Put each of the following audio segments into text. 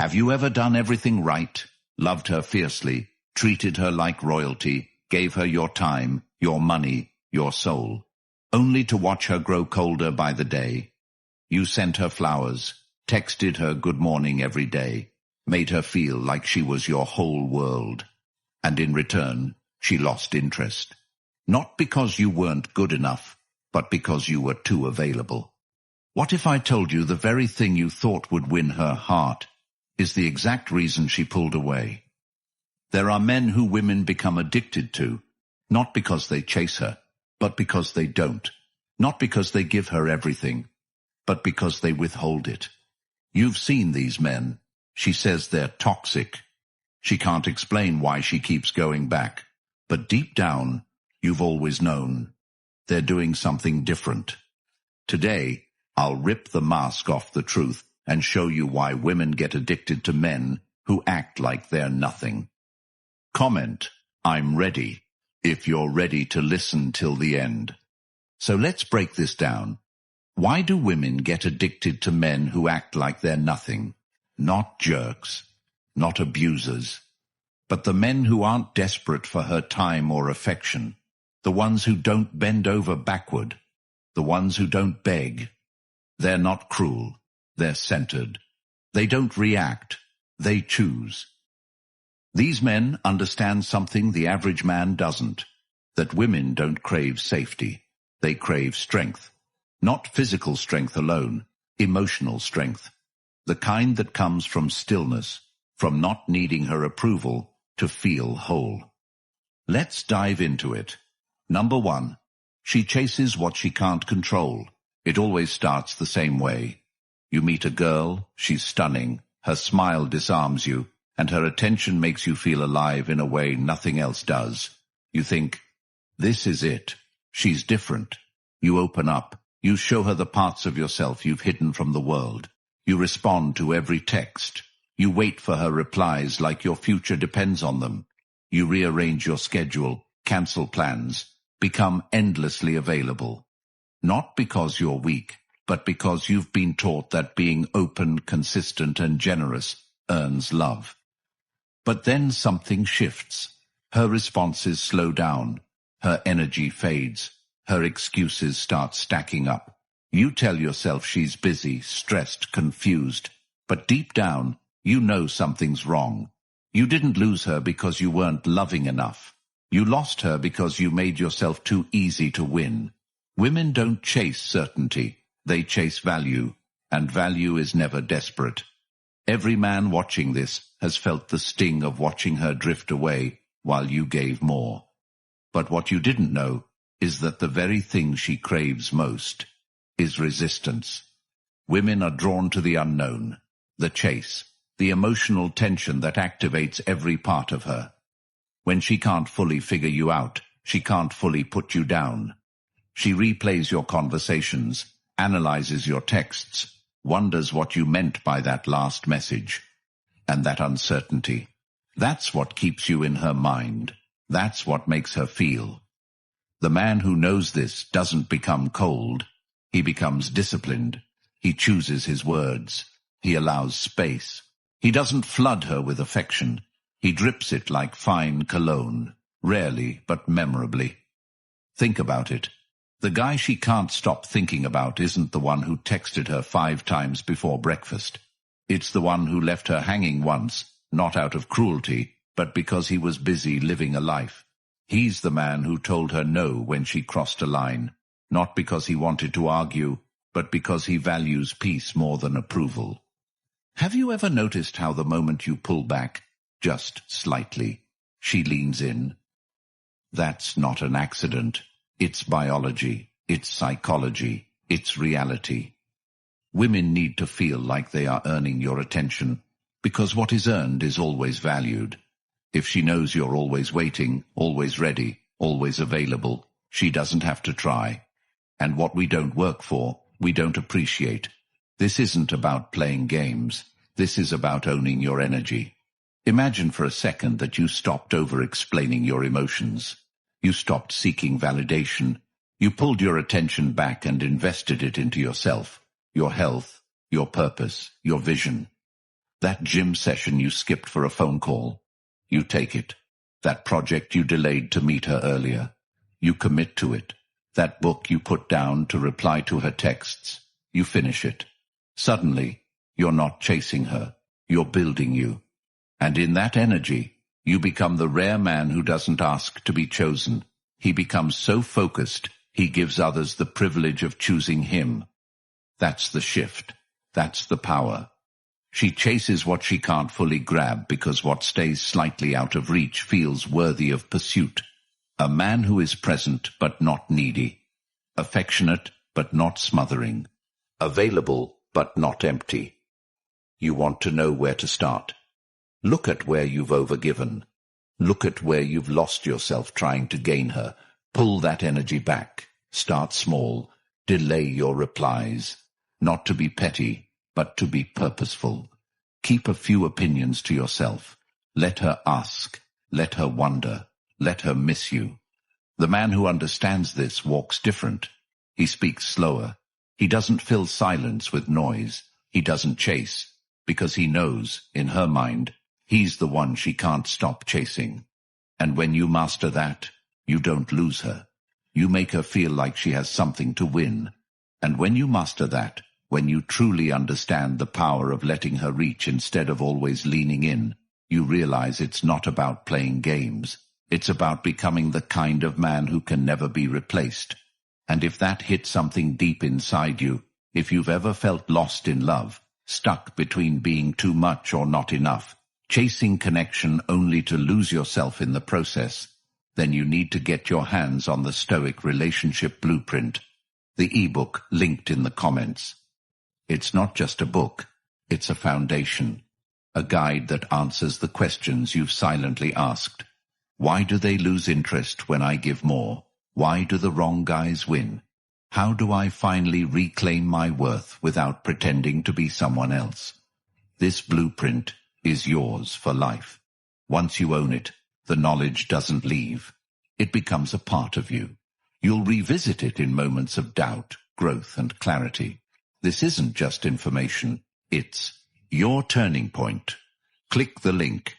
Have you ever done everything right, loved her fiercely, treated her like royalty, gave her your time, your money, your soul, only to watch her grow colder by the day? You sent her flowers, texted her good morning every day, made her feel like she was your whole world. And in return, she lost interest. Not because you weren't good enough, but because you were too available. What if I told you the very thing you thought would win her heart is the exact reason she pulled away? There are men who women become addicted to, not because they chase her, but because they don't. Not because they give her everything, but because they withhold it. You've seen these men. She says they're toxic. She can't explain why she keeps going back. But deep down, you've always known. They're doing something different. Today, I'll rip the mask off the truth and show you why women get addicted to men who act like they're nothing. Comment, I'm ready, if you're ready to listen till the end. So let's break this down. Why do women get addicted to men who act like they're nothing? Not jerks, not abusers, but the men who aren't desperate for her time or affection, the ones who don't bend over backward, the ones who don't beg. They're not cruel, they're centered. They don't react, they choose. These men understand something the average man doesn't, that women don't crave safety, they crave strength. Not physical strength alone, emotional strength. The kind that comes from stillness, from not needing her approval to feel whole. Let's dive into it. Number 1. She chases what she can't control. It always starts the same way. You meet a girl, she's stunning, her smile disarms you, and her attention makes you feel alive in a way nothing else does. You think, this is it. She's different. You open up. You show her the parts of yourself you've hidden from the world. You respond to every text. You wait for her replies like your future depends on them. You rearrange your schedule, cancel plans, become endlessly available. Not because you're weak, but because you've been taught that being open, consistent, and generous earns love. But then something shifts. Her responses slow down. Her energy fades. Her excuses start stacking up. You tell yourself she's busy, stressed, confused, but deep down, you know something's wrong. You didn't lose her because you weren't loving enough. You lost her because you made yourself too easy to win. Women don't chase certainty, they chase value, and value is never desperate. Every man watching this has felt the sting of watching her drift away while you gave more. But what you didn't know is that the very thing she craves most is resistance. Women are drawn to the unknown, the chase, the emotional tension that activates every part of her. When she can't fully figure you out, she can't fully put you down. She replays your conversations, analyzes your texts, wonders what you meant by that last message. And that uncertainty, that's what keeps you in her mind. That's what makes her feel. The man who knows this doesn't become cold. He becomes disciplined. He chooses his words. He allows space. He doesn't flood her with affection. He drips it like fine cologne, rarely but memorably. Think about it. The guy she can't stop thinking about isn't the one who texted her 5 times before breakfast. It's the one who left her hanging once, not out of cruelty, but because he was busy living a life. He's the man who told her no when she crossed a line, not because he wanted to argue, but because he values peace more than approval. Have you ever noticed how the moment you pull back, just slightly, she leans in? That's not an accident. It's biology, it's psychology, it's reality. Women need to feel like they are earning your attention, because what is earned is always valued. If she knows you're always waiting, always ready, always available, she doesn't have to try. And what we don't work for, we don't appreciate. This isn't about playing games. This is about owning your energy. Imagine for a second that you stopped over-explaining your emotions. You stopped seeking validation. You pulled your attention back and invested it into yourself, your health, your purpose, your vision. That gym session you skipped for a phone call. You take it. That project you delayed to meet her earlier. You commit to it. That book you put down to reply to her texts. You finish it. Suddenly, you're not chasing her. You're building you. And in that energy, you become the rare man who doesn't ask to be chosen. He becomes so focused, he gives others the privilege of choosing him. That's the shift. That's the power. She chases what she can't fully grab because what stays slightly out of reach feels worthy of pursuit. A man who is present but not needy. Affectionate but not smothering. Available but not empty. You want to know where to start. Look at where you've overgiven. Look at where you've lost yourself trying to gain her. Pull that energy back. Start small. Delay your replies. Not to be petty, but to be purposeful. Keep a few opinions to yourself. Let her ask. Let her wonder. Let her miss you. The man who understands this walks different. He speaks slower. He doesn't fill silence with noise. He doesn't chase, because he knows, in her mind, he's the one she can't stop chasing. And when you master that, you don't lose her. You make her feel like she has something to win. And when you master that, when you truly understand the power of letting her reach instead of always leaning in, you realize it's not about playing games. It's about becoming the kind of man who can never be replaced. And if that hits something deep inside you, if you've ever felt lost in love, stuck between being too much or not enough, chasing connection only to lose yourself in the process, then you need to get your hands on the Stoic Relationship Blueprint, the ebook linked in the comments. It's not just a book, it's a foundation, a guide that answers the questions you've silently asked. Why do they lose interest when I give more? Why do the wrong guys win? How do I finally reclaim my worth without pretending to be someone else? This blueprint is yours for life. Once you own it, the knowledge doesn't leave. It becomes a part of you. You'll revisit it in moments of doubt, growth, and clarity. This isn't just information, it's your turning point. Click the link,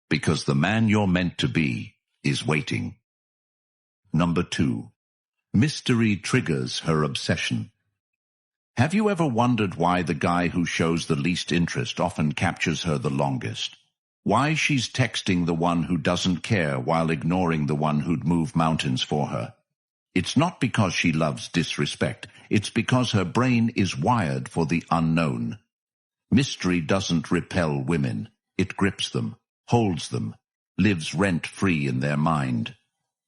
because the man you're meant to be is waiting. Number 2. Mystery triggers her obsession. Have you ever wondered why the guy who shows the least interest often captures her the longest? Why she's texting the one who doesn't care while ignoring the one who'd move mountains for her? It's not because she loves disrespect. It's because her brain is wired for the unknown. Mystery doesn't repel women. It grips them, holds them, lives rent-free in their mind.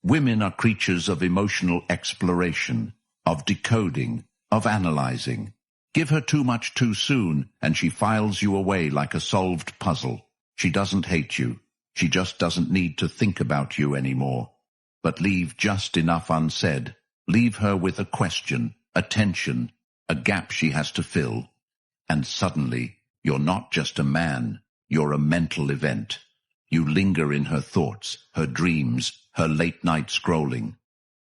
Women are creatures of emotional exploration, of decoding, of analyzing. Give her too much too soon, and she files you away like a solved puzzle. She doesn't hate you. She just doesn't need to think about you anymore. But leave just enough unsaid. Leave her with a question, a tension, a gap she has to fill. And suddenly, you're not just a man, you're a mental event. You linger in her thoughts, her dreams, her late-night scrolling.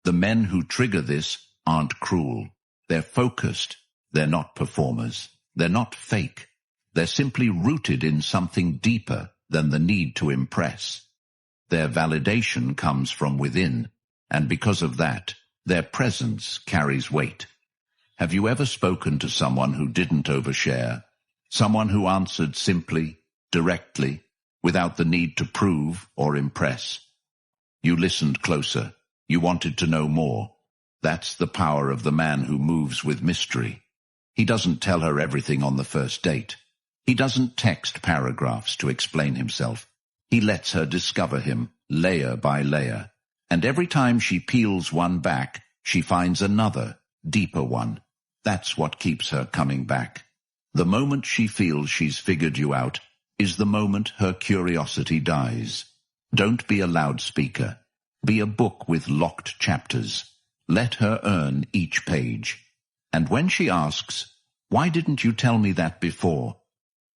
The men who trigger this aren't cruel. They're focused. They're not performers. They're not fake. They're simply rooted in something deeper than the need to impress. Their validation comes from within, and because of that, their presence carries weight. Have you ever spoken to someone who didn't overshare? Someone who answered simply, directly, without the need to prove or impress? You listened closer. You wanted to know more. That's the power of the man who moves with mystery. He doesn't tell her everything on the first date. He doesn't text paragraphs to explain himself. He lets her discover him, layer by layer. And every time she peels one back, she finds another, deeper one. That's what keeps her coming back. The moment she feels she's figured you out is the moment her curiosity dies. Don't be a loudspeaker. Be a book with locked chapters. Let her earn each page. And when she asks, "Why didn't you tell me that before?"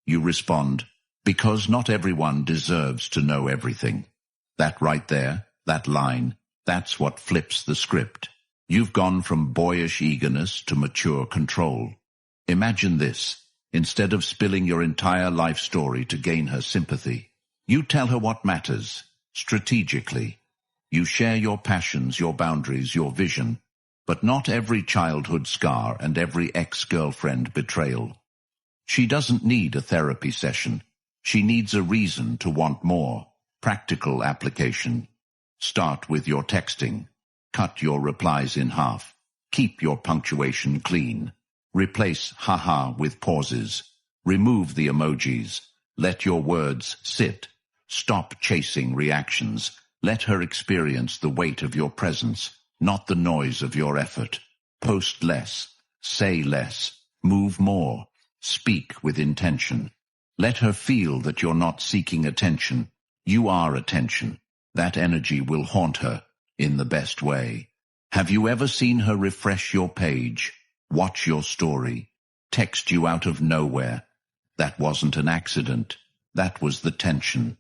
you respond, "Because not everyone deserves to know everything." That right there, that line, that's what flips the script. You've gone from boyish eagerness to mature control. Imagine this. Instead of spilling your entire life story to gain her sympathy, you tell her what matters, strategically. You share your passions, your boundaries, your vision, but not every childhood scar and every ex-girlfriend betrayal. She doesn't need a therapy session. She needs a reason to want more. Practical application. Start with your texting. Cut your replies in half. Keep your punctuation clean. Replace haha with pauses. Remove the emojis. Let your words sit. Stop chasing reactions. Let her experience the weight of your presence, not the noise of your effort. Post less. Say less. Move more. Speak with intention. Let her feel that you're not seeking attention. You are attention. That energy will haunt her in the best way. Have you ever seen her refresh your page, watch your story, text you out of nowhere? That wasn't an accident. That was the tension.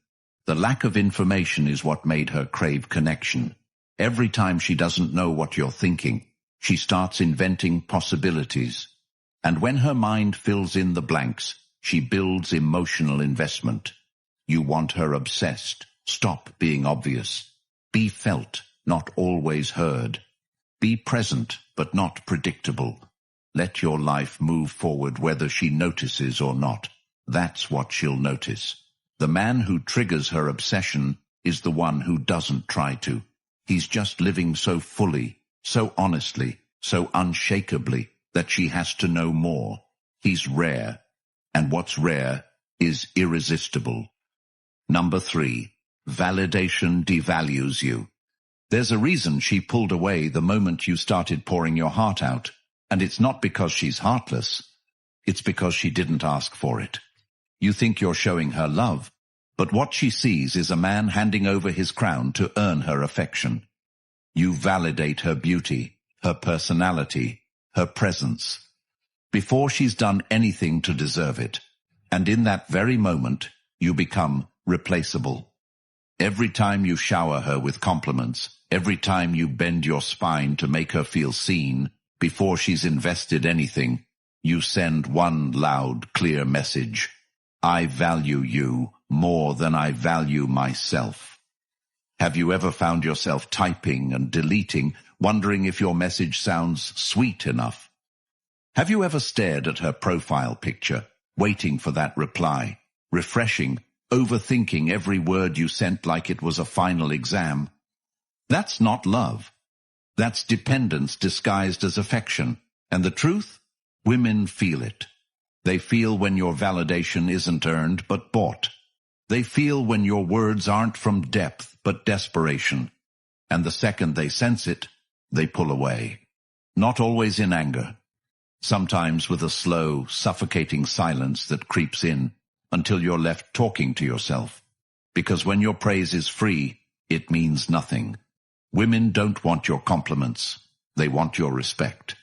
The lack of information is what made her crave connection. Every time she doesn't know what you're thinking, she starts inventing possibilities. And when her mind fills in the blanks, she builds emotional investment. You want her obsessed. Stop being obvious. Be felt, not always heard. Be present, but not predictable. Let your life move forward whether she notices or not. That's what she'll notice. The man who triggers her obsession is the one who doesn't try to. He's just living so fully, so honestly, so unshakably that she has to know more. He's rare, and what's rare is irresistible. Number 3, validation devalues you. There's a reason she pulled away the moment you started pouring your heart out, and it's not because she's heartless. It's because she didn't ask for it. You think you're showing her love, but what she sees is a man handing over his crown to earn her affection. You validate her beauty, her personality, her presence, before she's done anything to deserve it, and in that very moment, you become replaceable. Every time you shower her with compliments, every time you bend your spine to make her feel seen, before she's invested anything, you send one loud, clear message. I value you more than I value myself. Have you ever found yourself typing and deleting, wondering if your message sounds sweet enough? Have you ever stared at her profile picture, waiting for that reply, refreshing, overthinking every word you sent like it was a final exam? That's not love. That's dependence disguised as affection. And the truth? Women feel it. They feel when your validation isn't earned but bought. They feel when your words aren't from depth but desperation. And the second they sense it, they pull away. Not always in anger. Sometimes with a slow, suffocating silence that creeps in until you're left talking to yourself. Because when your praise is free, it means nothing. Women don't want your compliments. They want your respect.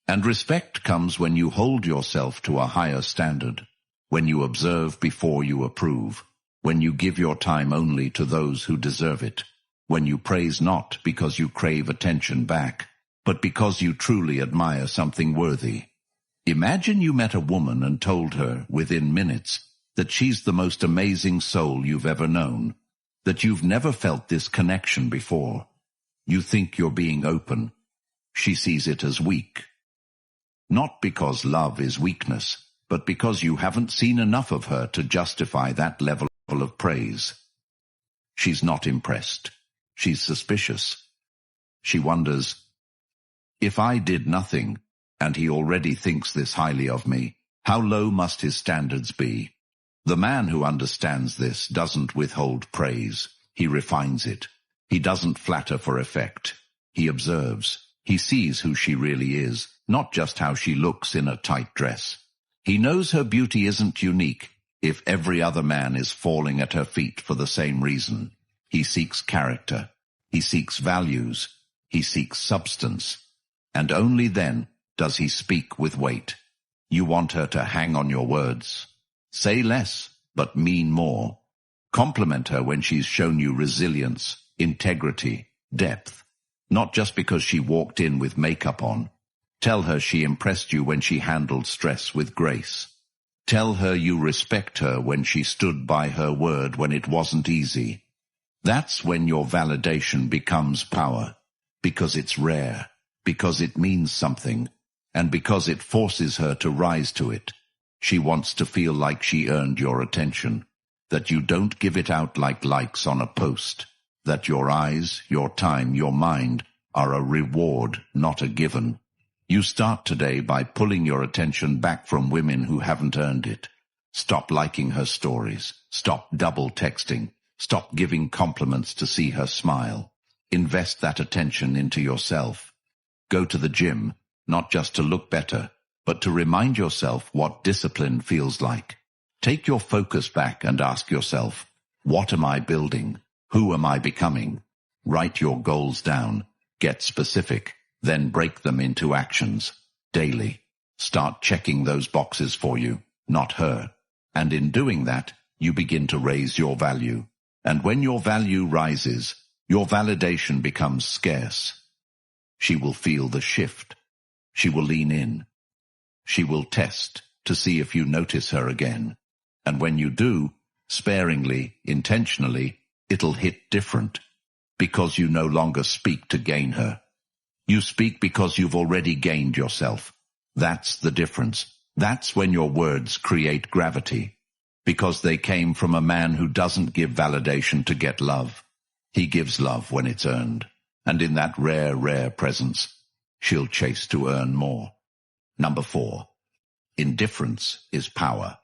And respect comes when you hold yourself to a higher standard, when you observe before you approve, when you give your time only to those who deserve it, when you praise not because you crave attention back, but because you truly admire something worthy. Imagine you met a woman and told her within minutes that she's the most amazing soul you've ever known, that you've never felt this connection before. You think you're being open. She sees it as weak. Not because love is weakness, but because you haven't seen enough of her to justify that level of praise. She's not impressed. She's suspicious. She wonders, if I did nothing, and he already thinks this highly of me, how low must his standards be? The man who understands this doesn't withhold praise. He refines it. He doesn't flatter for effect. He observes. He sees who she really is, not just how she looks in a tight dress. He knows her beauty isn't unique if every other man is falling at her feet for the same reason. He seeks character. He seeks values. He seeks substance. And only then does he speak with weight. You want her to hang on your words. Say less, but mean more. Compliment her when she's shown you resilience, integrity, depth. Not just because she walked in with makeup on. Tell her she impressed you when she handled stress with grace. Tell her you respect her when she stood by her word when it wasn't easy. That's when your validation becomes power, because it's rare, because it means something, and because it forces her to rise to it. She wants to feel like she earned your attention, that you don't give it out like likes on a post, that your eyes, your time, your mind are a reward, not a given. You start today by pulling your attention back from women who haven't earned it. Stop liking her stories. Stop double texting. Stop giving compliments to see her smile. Invest that attention into yourself. Go to the gym, not just to look better, but to remind yourself what discipline feels like. Take your focus back and ask yourself, what am I building? Who am I becoming? Write your goals down. Get specific. Then break them into actions. Daily. Start checking those boxes for you, not her. And in doing that, you begin to raise your value. And when your value rises, your validation becomes scarce. She will feel the shift. She will lean in. She will test to see if you notice her again. And when you do, sparingly, intentionally, it'll hit different. Because you no longer speak to gain her. You speak because you've already gained yourself. That's the difference. That's when your words create gravity. Because they came from a man who doesn't give validation to get love. He gives love when it's earned. And in that rare, rare presence, she'll chase to earn more. Number 4. Indifference is power.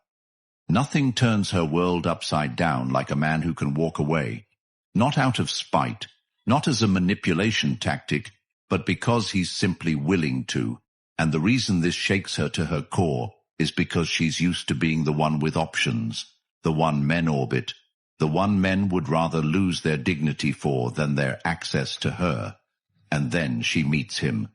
Nothing turns her world upside down like a man who can walk away. Not out of spite, not as a manipulation tactic, but because he's simply willing to. And the reason this shakes her to her core is because she's used to being the one with options, the one men orbit, the one men would rather lose their dignity for than their access to her. And then she meets him,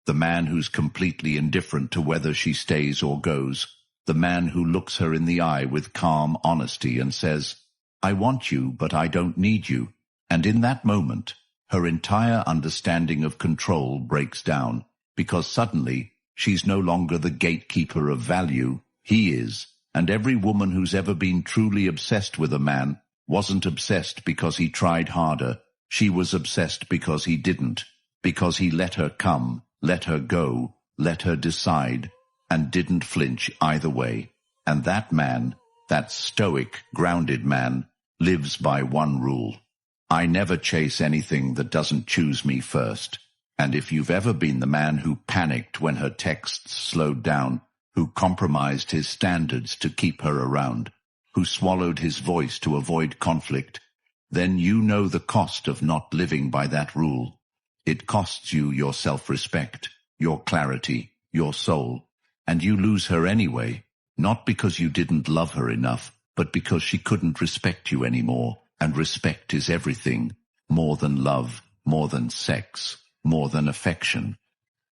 the man who's completely indifferent to whether she stays or goes, the man who looks her in the eye with calm honesty and says, I want you, but I don't need you. And in that moment, her entire understanding of control breaks down, because suddenly she's no longer the gatekeeper of value. He is, and every woman who's ever been truly obsessed with a man wasn't obsessed because he tried harder. She was obsessed because he didn't, because he let her come, let her go, let her decide, and didn't flinch either way. And that man, that stoic, grounded man, lives by one rule. I never chase anything that doesn't choose me first. And if you've ever been the man who panicked when her texts slowed down, who compromised his standards to keep her around, who swallowed his voice to avoid conflict, then you know the cost of not living by that rule. It costs you your self-respect, your clarity, your soul, and you lose her anyway, not because you didn't love her enough, but because she couldn't respect you anymore. And respect is everything, more than love, more than sex, more than affection.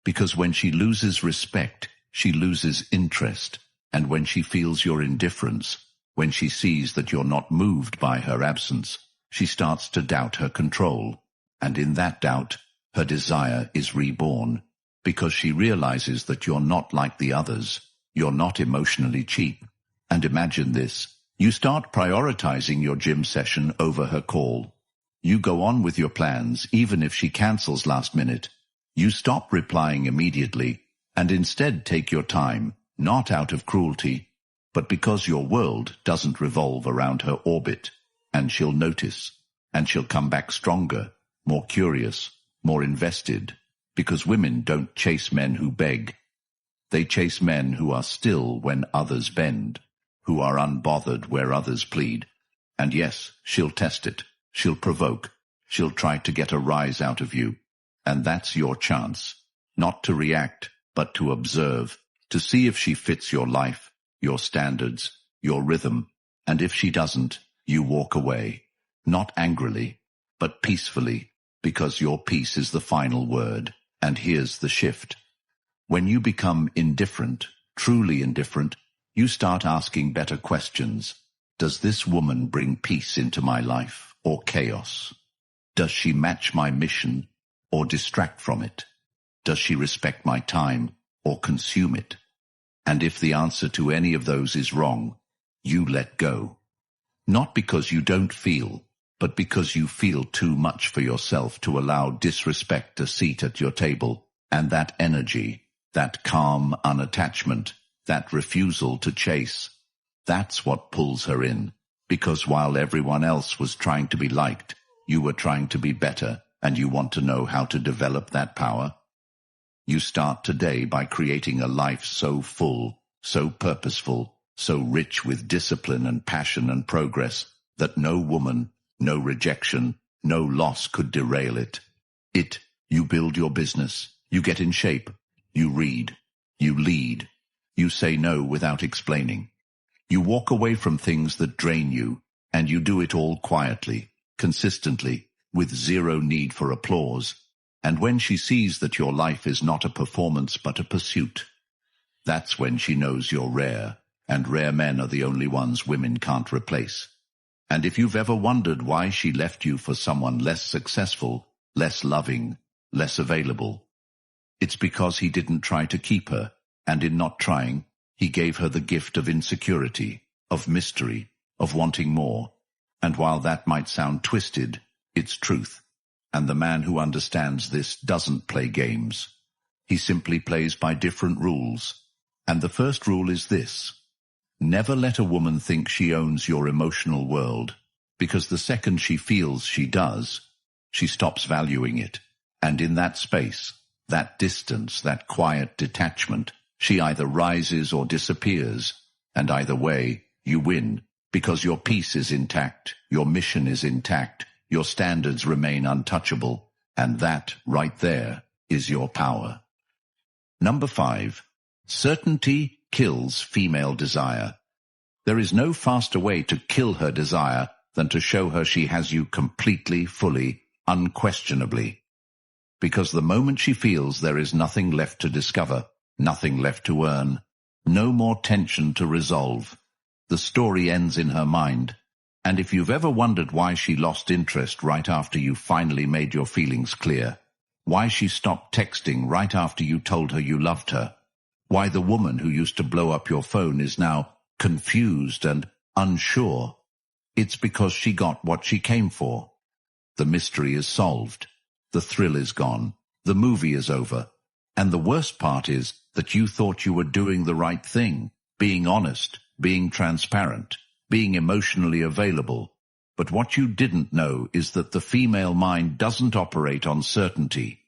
Because when she loses respect, she loses interest. And when she feels your indifference, when she sees that you're not moved by her absence, she starts to doubt her control. And in that doubt, her desire is reborn. Because she realizes that you're not like the others. You're not emotionally cheap. And imagine this. You start prioritizing your gym session over her call. You go on with your plans even if she cancels last minute. You stop replying immediately and instead take your time, not out of cruelty, but because your world doesn't revolve around her orbit. And she'll notice, and she'll come back stronger, more curious, more invested, because women don't chase men who beg. They chase men who are still when others bend, who are unbothered where others plead. And yes, she'll test it. She'll provoke. She'll try to get a rise out of you. And that's your chance. Not to react, but to observe, to see if she fits your life, your standards, your rhythm. And if she doesn't, you walk away. Not angrily, but peacefully, because your peace is the final word. And here's the shift. When you become indifferent, truly indifferent, you start asking better questions. Does this woman bring peace into my life or chaos? Does she match my mission or distract from it? Does she respect my time or consume it? And if the answer to any of those is wrong, you let go. Not because you don't feel, but because you feel too much for yourself to allow disrespect a seat at your table, and that energy, that calm unattachment, that refusal to chase. That's what pulls her in, because while everyone else was trying to be liked, you were trying to be better, and you want to know how to develop that power. You start today by creating a life so full, so purposeful, so rich with discipline and passion and progress, that no woman, no rejection, no loss could derail it. You build your business, you get in shape, you read, you lead, you say no without explaining. You walk away from things that drain you, and you do it all quietly, consistently, with zero need for applause. And when she sees that your life is not a performance but a pursuit, that's when she knows you're rare, and rare men are the only ones women can't replace. And if you've ever wondered why she left you for someone less successful, less loving, less available, it's because he didn't try to keep her, and in not trying, he gave her the gift of insecurity, of mystery, of wanting more. And while that might sound twisted, it's truth. And the man who understands this doesn't play games. He simply plays by different rules. And the first rule is this: never let a woman think she owns your emotional world, because the second she feels she does, she stops valuing it. And in that space, that distance, that quiet detachment, she either rises or disappears, and either way, you win, because your peace is intact, your mission is intact, your standards remain untouchable, and that, right there, is your power. Number 5. Certainty kills female desire. There is no faster way to kill her desire than to show her she has you completely, fully, unquestionably. Because the moment she feels there is nothing left to discover, nothing left to earn, no more tension to resolve, the story ends in her mind. And if you've ever wondered why she lost interest right after you finally made your feelings clear, why she stopped texting right after you told her you loved her, why the woman who used to blow up your phone is now confused and unsure, it's because she got what she came for. The mystery is solved. The thrill is gone. The movie is over. And the worst part is that you thought you were doing the right thing, being honest, being transparent, being emotionally available. But what you didn't know is that the female mind doesn't operate on certainty.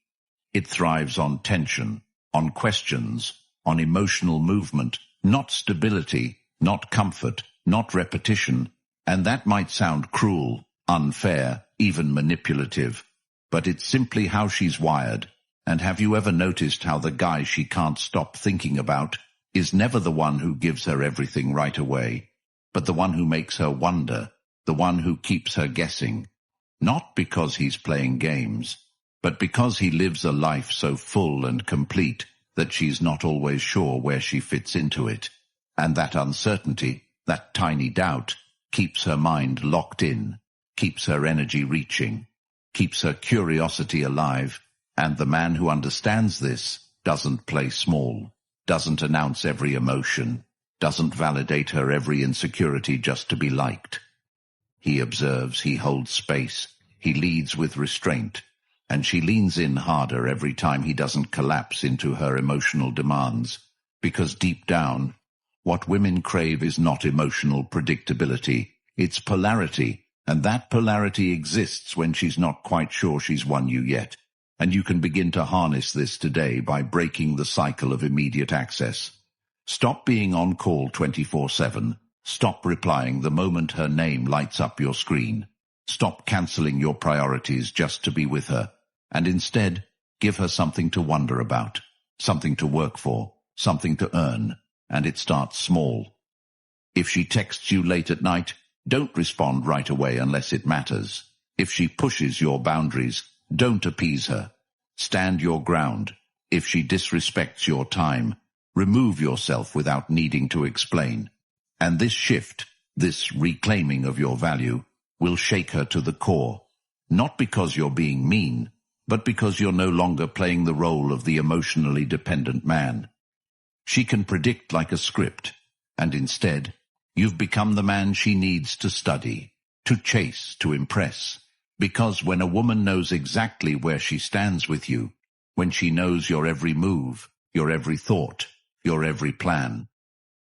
It thrives on tension, on questions, on emotional movement, not stability, not comfort, not repetition. And that might sound cruel, unfair, even manipulative, but it's simply how she's wired. And have you ever noticed how the guy she can't stop thinking about is never the one who gives her everything right away, but the one who makes her wonder, the one who keeps her guessing? Not because he's playing games, but because he lives a life so full and complete that she's not always sure where she fits into it. And that uncertainty, that tiny doubt, keeps her mind locked in, keeps her energy reaching, keeps her curiosity alive. And the man who understands this doesn't play small, doesn't announce every emotion, doesn't validate her every insecurity just to be liked. He observes, he holds space, he leads with restraint, and she leans in harder every time he doesn't collapse into her emotional demands, because deep down, what women crave is not emotional predictability, it's polarity, and that polarity exists when she's not quite sure she's won you yet. And you can begin to harness this today by breaking the cycle of immediate access. Stop being on call 24/7. Stop replying the moment her name lights up your screen. Stop cancelling your priorities just to be with her. And instead, give her something to wonder about, something to work for, something to earn. And it starts small. If she texts you late at night, don't respond right away unless it matters. If she pushes your boundaries, don't appease her. Stand your ground. If she disrespects your time, remove yourself without needing to explain. And this shift, this reclaiming of your value, will shake her to the core. Not because you're being mean, but because you're no longer playing the role of the emotionally dependent man. She can predict like a script, and instead, you've become the man she needs to study, to chase, to impress. Because when a woman knows exactly where she stands with you, when she knows your every move, your every thought, your every plan,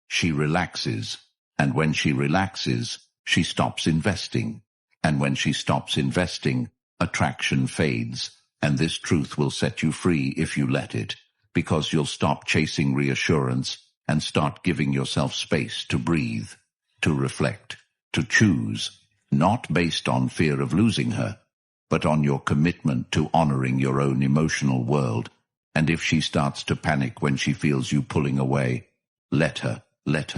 she relaxes, and when she relaxes, she stops investing. And when she stops investing, attraction fades, and this truth will set you free if you let it, because you'll stop chasing reassurance and start giving yourself space to breathe, to reflect, to choose, not based on fear of losing her, but on your commitment to honoring your own emotional world. And if she starts to panic when she feels you pulling away, let her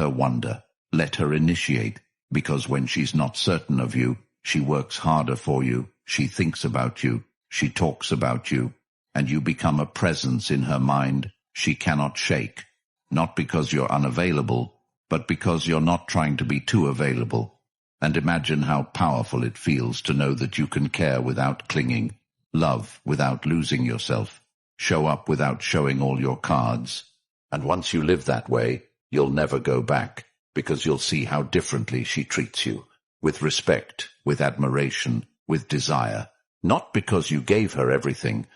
wonder, let her initiate, because when she's not certain of you, she works harder for you, she thinks about you, she talks about you, and you become a presence in her mind she cannot shake, not because you're unavailable, but because you're not trying to be too available. And imagine how powerful it feels to know that you can care without clinging, love without losing yourself, show up without showing all your cards. And once you live that way, you'll never go back, because you'll see how differently she treats you, with respect, with admiration, with desire, not because you gave her everything,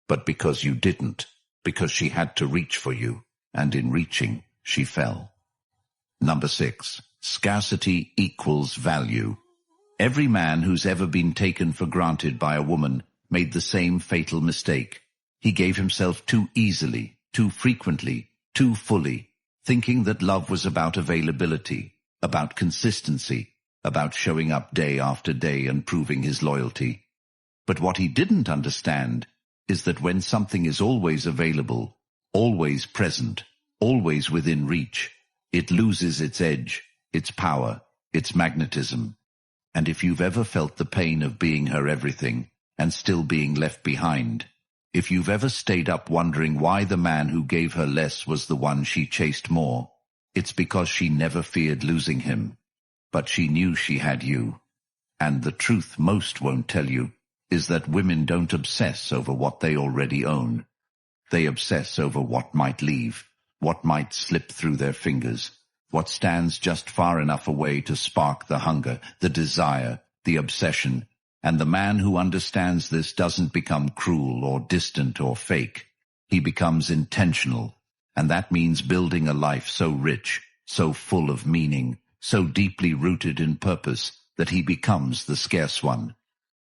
but because you didn't, because she had to reach for you, and in reaching, she fell. Number 6. Scarcity equals value. Every man who's ever been taken for granted by a woman made the same fatal mistake. He gave himself too easily, too frequently, too fully, thinking that love was about availability, about consistency, about showing up day after day and proving his loyalty. But what he didn't understand is that when something is always available, always present, always within reach, it loses its edge, its power, its magnetism. And if you've ever felt the pain of being her everything and still being left behind, if you've ever stayed up wondering why the man who gave her less was the one she chased more, it's because she never feared losing him. But she knew she had you. And the truth most won't tell you is that women don't obsess over what they already own. They obsess over what might leave, what might slip through their fingers, what stands just far enough away to spark the hunger, the desire, the obsession. And the man who understands this doesn't become cruel or distant or fake. He becomes intentional, and that means building a life so rich, so full of meaning, so deeply rooted in purpose that he becomes the scarce one.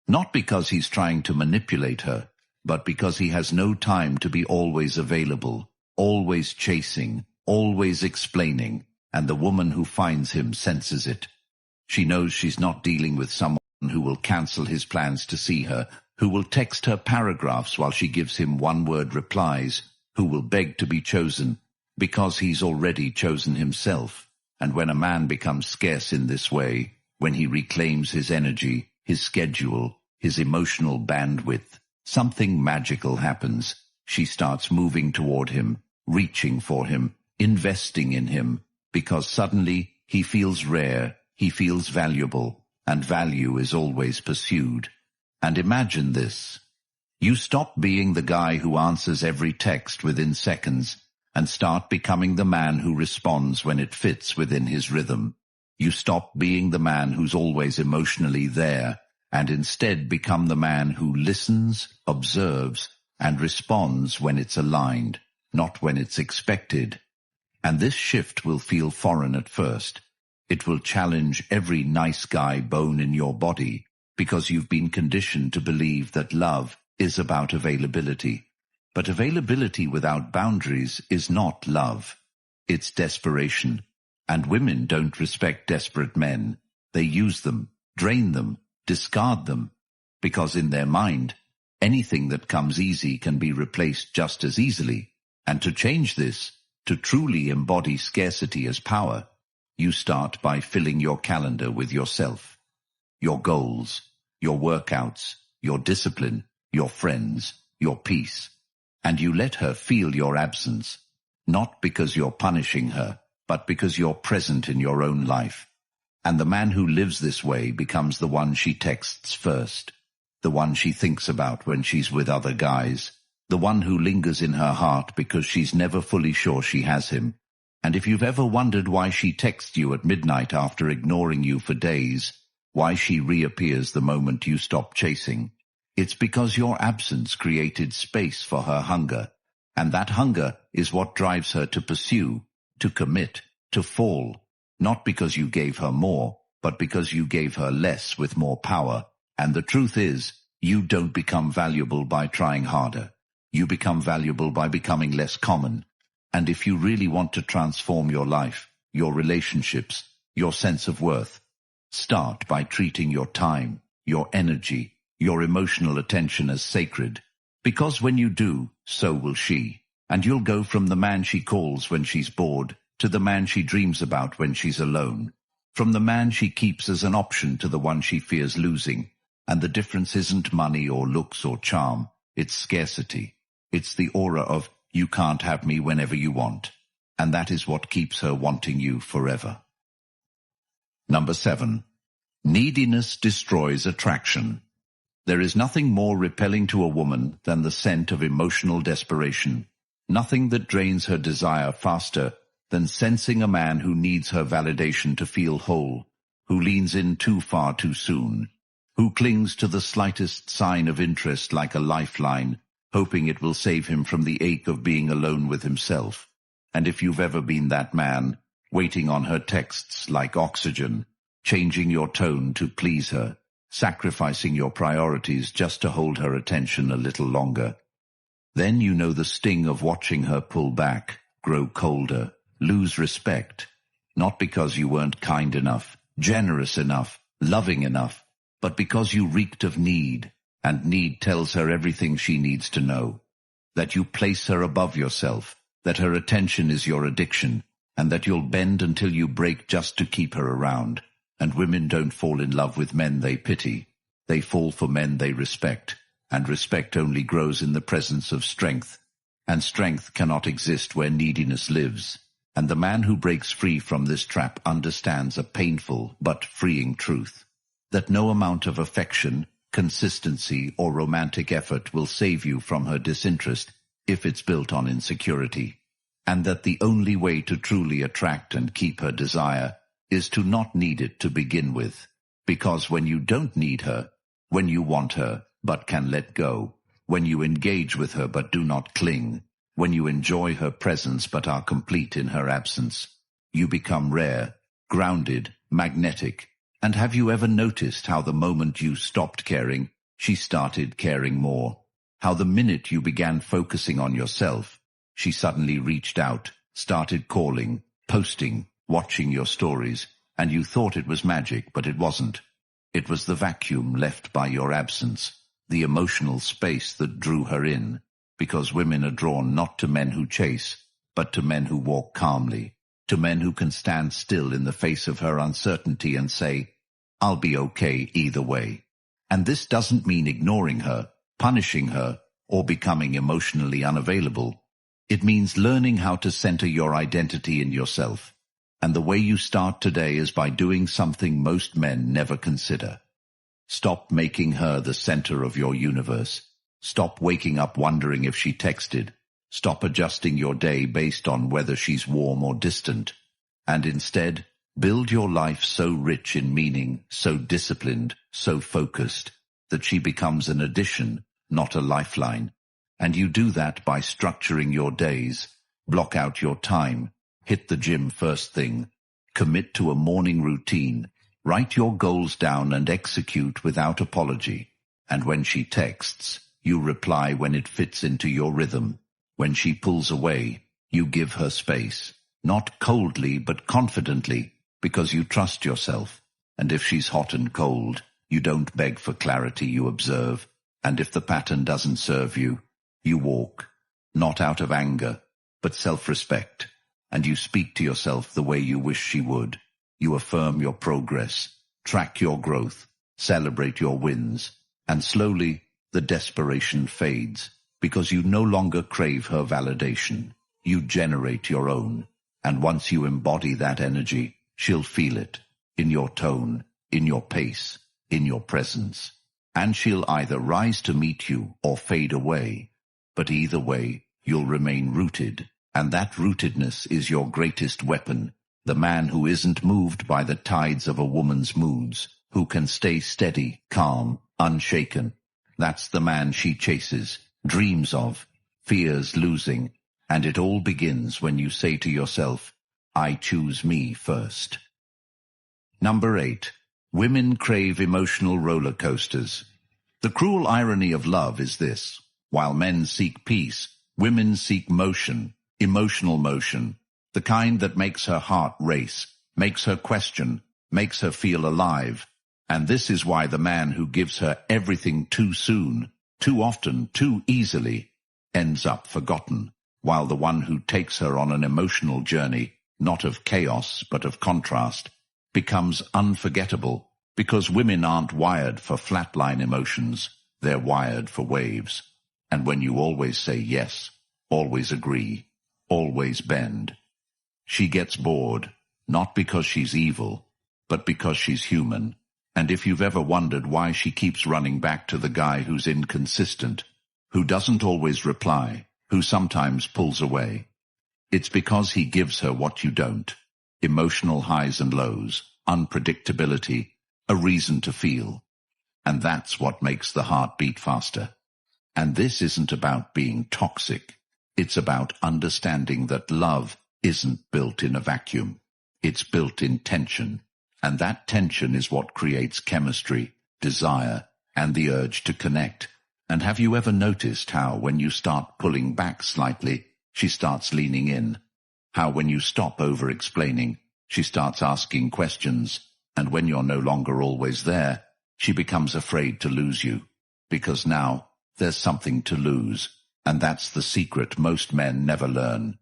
Not because he's trying to manipulate her, but because he has no time to be always available, always chasing, always explaining, and the woman who finds him senses it. She knows she's not dealing with someone who will cancel his plans to see her, who will text her paragraphs while she gives him one-word replies, who will beg to be chosen, because he's already chosen himself. And when a man becomes scarce in this way, when he reclaims his energy, his schedule, his emotional bandwidth, something magical happens. She starts moving toward him, reaching for him, investing in him, because suddenly he feels rare, he feels valuable, and value is always pursued. And imagine this. You stop being the guy who answers every text within seconds and start becoming the man who responds when it fits within his rhythm. You stop being the man who's always emotionally there and instead become the man who listens, observes, and responds when it's aligned, not when it's expected. And this shift will feel foreign at first. It will challenge every nice guy bone in your body, because you've been conditioned to believe that love is about availability. But availability without boundaries is not love. It's desperation. And women don't respect desperate men. They use them, drain them, discard them, because in their mind, anything that comes easy can be replaced just as easily. And to change this, to truly embody scarcity as power, you start by filling your calendar with yourself, your goals, your workouts, your discipline, your friends, your peace. And you let her feel your absence, not because you're punishing her, but because you're present in your own life. And the man who lives this way becomes the one she texts first, the one she thinks about when she's with other guys, The one who lingers in her heart because she's never fully sure she has him. And if you've ever wondered why she texts you at midnight after ignoring you for days, why she reappears the moment you stop chasing, it's because your absence created space for her hunger. And that hunger is what drives her to pursue, to commit, to fall, not because you gave her more, but because you gave her less with more power. And the truth is, you don't become valuable by trying harder. You become valuable by becoming less common. And if you really want to transform your life, your relationships, your sense of worth, start by treating your time, your energy, your emotional attention as sacred. Because when you do, so will she. And you'll go from the man she calls when she's bored, to the man she dreams about when she's alone. From the man she keeps as an option to the one she fears losing. And the difference isn't money or looks or charm, it's scarcity. It's the aura of, you can't have me whenever you want. And that is what keeps her wanting you forever. Number 7. Neediness destroys attraction. There is nothing more repelling to a woman than the scent of emotional desperation. Nothing that drains her desire faster than sensing a man who needs her validation to feel whole, who leans in too far too soon, who clings to the slightest sign of interest like a lifeline, hoping it will save him from the ache of being alone with himself. And if you've ever been that man, waiting on her texts like oxygen, changing your tone to please her, sacrificing your priorities just to hold her attention a little longer, then you know the sting of watching her pull back, grow colder, lose respect, not because you weren't kind enough, generous enough, loving enough, but because you reeked of need, and need tells her everything she needs to know. That you place her above yourself, that her attention is your addiction, and that you'll bend until you break just to keep her around. And women don't fall in love with men they pity. They fall for men they respect, and respect only grows in the presence of strength. And strength cannot exist where neediness lives. And the man who breaks free from this trap understands a painful but freeing truth. That no amount of affection, consistency, or romantic effort will save you from her disinterest if it's built on insecurity. And that the only way to truly attract and keep her desire is to not need it to begin with. Because when you don't need her, when you want her but can let go, when you engage with her but do not cling, when you enjoy her presence but are complete in her absence, you become rare, grounded, magnetic. And have you ever noticed how the moment you stopped caring, she started caring more? How the minute you began focusing on yourself, she suddenly reached out, started calling, posting, watching your stories, and you thought it was magic, but it wasn't. It was the vacuum left by your absence, the emotional space that drew her in, because women are drawn not to men who chase, but to men who walk calmly, to men who can stand still in the face of her uncertainty and say, I'll be okay either way. And this doesn't mean ignoring her, punishing her, or becoming emotionally unavailable. It means learning how to center your identity in yourself. And the way you start today is by doing something most men never consider. Stop making her the center of your universe. Stop waking up wondering if she texted. Stop adjusting your day based on whether she's warm or distant. And instead, build your life so rich in meaning, so disciplined, so focused, that she becomes an addition, not a lifeline. And you do that by structuring your days, block out your time, hit the gym first thing, commit to a morning routine, write your goals down and execute without apology. And when she texts, you reply when it fits into your rhythm. When she pulls away, you give her space, not coldly but confidently, because you trust yourself. And if she's hot and cold, you don't beg for clarity, you observe. And if the pattern doesn't serve you, you walk, not out of anger, but self-respect. And you speak to yourself the way you wish she would. You affirm your progress, track your growth, celebrate your wins, and slowly the desperation fades, because you no longer crave her validation. You generate your own. And once you embody that energy, she'll feel it, in your tone, in your pace, in your presence. And she'll either rise to meet you or fade away. But either way, you'll remain rooted, and that rootedness is your greatest weapon. The man who isn't moved by the tides of a woman's moods, who can stay steady, calm, unshaken. That's the man she chases, dreams of, fears losing, and it all begins when you say to yourself, I choose me first. Number 8. Women crave emotional roller coasters. The cruel irony of love is this. While men seek peace, women seek motion, emotional motion, the kind that makes her heart race, makes her question, makes her feel alive. And this is why the man who gives her everything too soon, too often, too easily, ends up forgotten, while the one who takes her on an emotional journey, not of chaos but of contrast, becomes unforgettable, because women aren't wired for flatline emotions, they're wired for waves. And when you always say yes, always agree, always bend, she gets bored, not because she's evil, but because she's human. And if you've ever wondered why she keeps running back to the guy who's inconsistent, who doesn't always reply, who sometimes pulls away, it's because he gives her what you don't. Emotional highs and lows, unpredictability, a reason to feel. And that's what makes the heart beat faster. And this isn't about being toxic. It's about understanding that love isn't built in a vacuum. It's built in tension. And that tension is what creates chemistry, desire, and the urge to connect. And have you ever noticed how when you start pulling back slightly, she starts leaning in? How when you stop over-explaining, she starts asking questions, and when you're no longer always there, she becomes afraid to lose you. Because now, there's something to lose, and that's the secret most men never learn.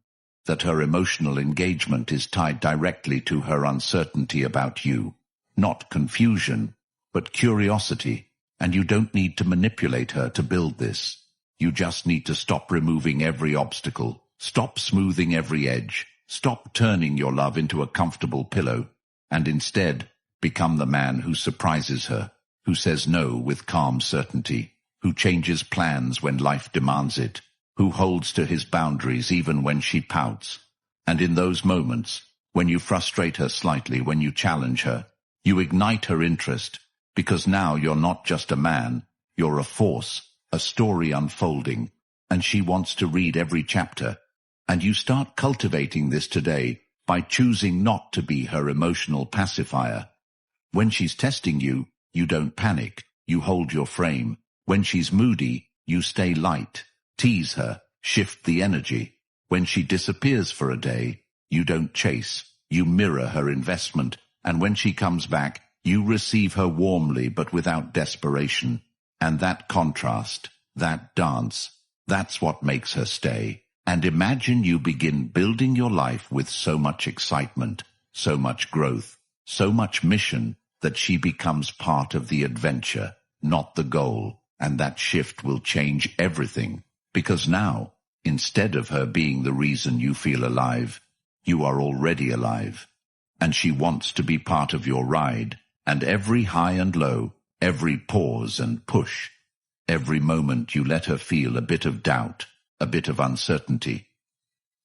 That her emotional engagement is tied directly to her uncertainty about you. Not confusion, but curiosity. And you don't need to manipulate her to build this. You just need to stop removing every obstacle, stop smoothing every edge, stop turning your love into a comfortable pillow, and instead become the man who surprises her, who says no with calm certainty, who changes plans when life demands it, who holds to his boundaries even when she pouts. And in those moments, when you frustrate her slightly, when you challenge her, you ignite her interest, because now you're not just a man, you're a force, a story unfolding, and she wants to read every chapter. And you start cultivating this today by choosing not to be her emotional pacifier. When she's testing you, you don't panic, you hold your frame. When she's moody, you stay light, tease her, shift the energy. When she disappears for a day, you don't chase, you mirror her investment, and when she comes back, you receive her warmly but without desperation. And that contrast, that dance, that's what makes her stay. And imagine you begin building your life with so much excitement, so much growth, so much mission, that she becomes part of the adventure, not the goal. And that shift will change everything, because now, instead of her being the reason you feel alive, you are already alive. And she wants to be part of your ride, and every high and low, every pause and push, every moment you let her feel a bit of doubt, a bit of uncertainty.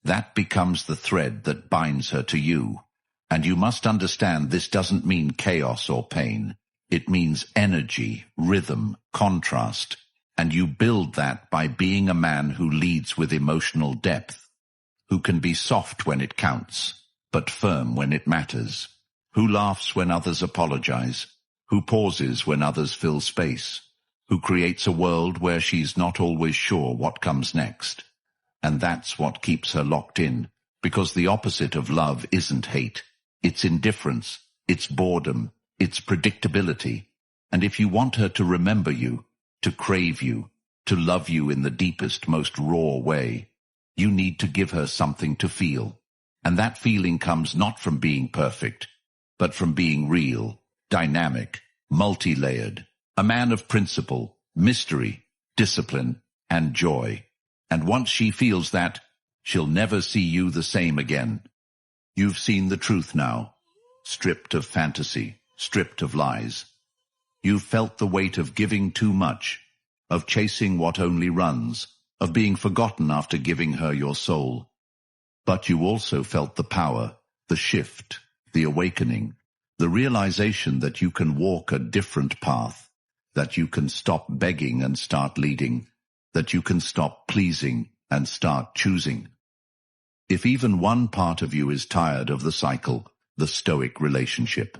That becomes the thread that binds her to you. And you must understand this doesn't mean chaos or pain. It means energy, rhythm, contrast. And you build that by being a man who leads with emotional depth, who can be soft when it counts, but firm when it matters, who laughs when others apologize, who pauses when others fill space, who creates a world where she's not always sure what comes next. And that's what keeps her locked in, because the opposite of love isn't hate. It's indifference, it's boredom, it's predictability. And if you want her to remember you, to crave you, to love you in the deepest, most raw way, you need to give her something to feel. And that feeling comes not from being perfect, but from being real, dynamic, multi-layered, a man of principle, mystery, discipline, and joy. And once she feels that, she'll never see you the same again. You've seen the truth now, stripped of fantasy, stripped of lies. You've felt the weight of giving too much, of chasing what only runs, of being forgotten after giving her your soul. But you also felt the power, the shift, the awakening, the realization that you can walk a different path, that you can stop begging and start leading, that you can stop pleasing and start choosing. If even one part of you is tired of the cycle, the Stoic relationship.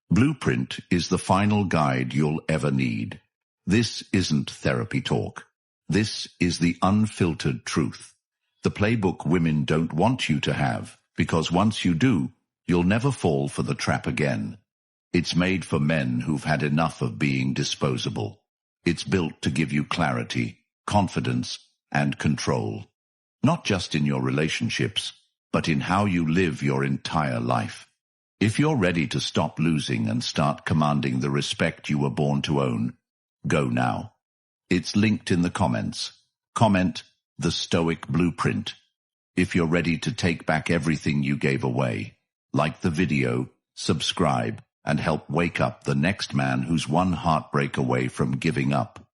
Blueprint is the final guide you'll ever need. This isn't therapy talk. This is the unfiltered truth. The playbook women don't want you to have, because once you do, you'll never fall for the trap again. It's made for men who've had enough of being disposable. It's built to give you clarity, confidence, and control. Not just in your relationships, but in how you live your entire life. If you're ready to stop losing and start commanding the respect you were born to own, go now. It's linked in the comments. Comment the Stoic Blueprint. If you're ready to take back everything you gave away, like the video, subscribe, and help wake up the next man who's one heartbreak away from giving up.